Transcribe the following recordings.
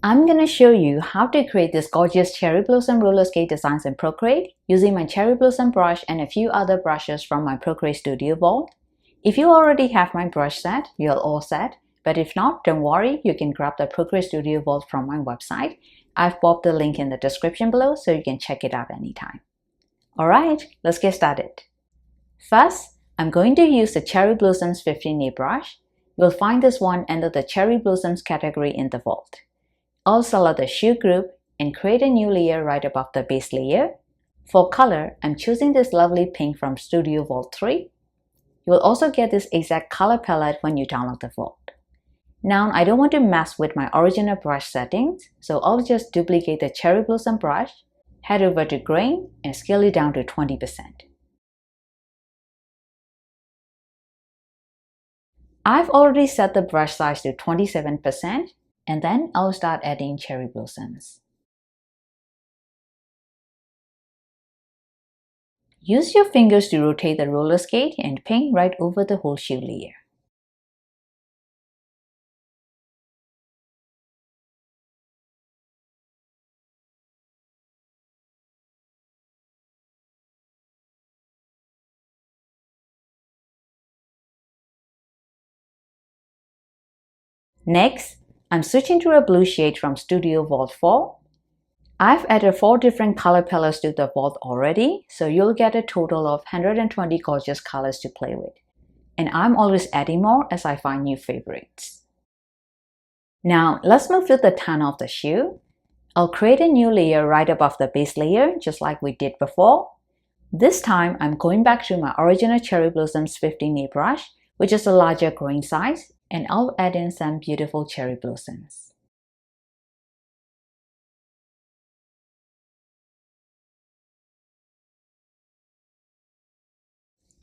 I'm going to show you how to create this gorgeous cherry blossom roller skate designs in Procreate using my cherry blossom brush and a few other brushes from my Procreate Studio Vault. If you already have my brush set, you're all set. But if not, don't worry, you can grab the Procreate Studio Vault from my website. I've popped the link in the description below so you can check it out anytime. Alright, let's get started. First, I'm going to use the Cherry Blossoms 15 airbrush. You'll find this one under the Cherry Blossoms category in the Vault. I'll select the shoe group and create a new layer right above the base layer. For color, I'm choosing this lovely pink from Studio Vault 3. You will also get this exact color palette when you download the Vault. Now, I don't want to mess with my original brush settings, so I'll just duplicate the Cherry Blossom brush, head over to grain, and scale it down to 20%. I've already set the brush size to 27%, and then I'll start adding cherry blossoms. Use your fingers to rotate the roller skate and paint right over the whole shoe layer. Next, I'm switching to a blue shade from Studio Vault 4. I've added 4 different color palettes to the Vault already, so you'll get a total of 120 gorgeous colors to play with. And I'm always adding more as I find new favorites. Now, let's move to the tan of the shoe. I'll create a new layer right above the base layer, just like we did before. This time, I'm going back to my original Cherry Blossoms 15 airbrush, which is a larger grain size, and I'll add in some beautiful cherry blossoms.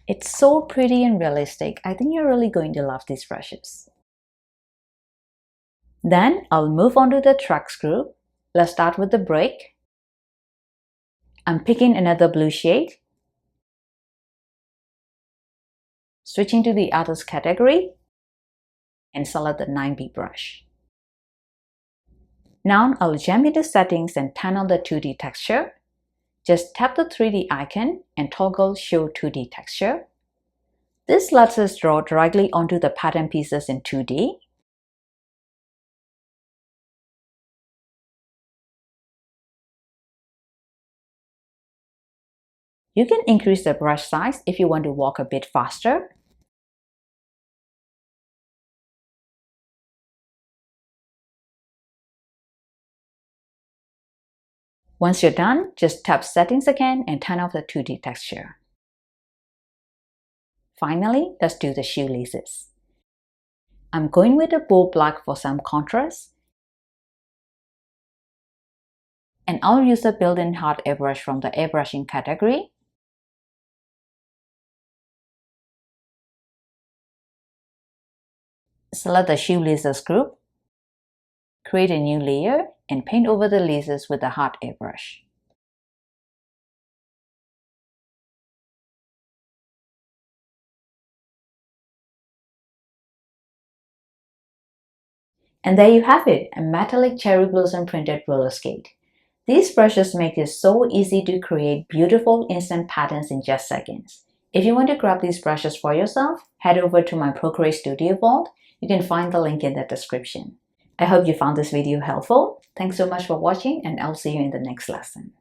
It's so pretty and realistic. I think you're really going to love these brushes. Then I'll move on to the tracks group. Let's start with the break. I'm picking another blue shade. Switching to the others category and select the 9B brush. Now I'll jump into settings and turn on the 2D texture. Just tap the 3D icon and toggle Show 2D Texture. This lets us draw directly onto the pattern pieces in 2D. You can increase the brush size if you want to walk a bit faster. Once you're done, just tap Settings again and turn off the 2D texture. Finally, let's do the shoelaces. I'm going with a bold black for some contrast. And I'll use the built-in Hard Airbrush from the Airbrushing category. Select the shoelaces group. Create a new layer and paint over the laces with the Hard Airbrush. And there you have it, a metallic cherry blossom printed roller skate. These brushes make it so easy to create beautiful instant patterns in just seconds. If you want to grab these brushes for yourself, head over to my Procreate Studio Vault. You can find the link in the description. I hope you found this video helpful. Thanks so much for watching, and I'll see you in the next lesson.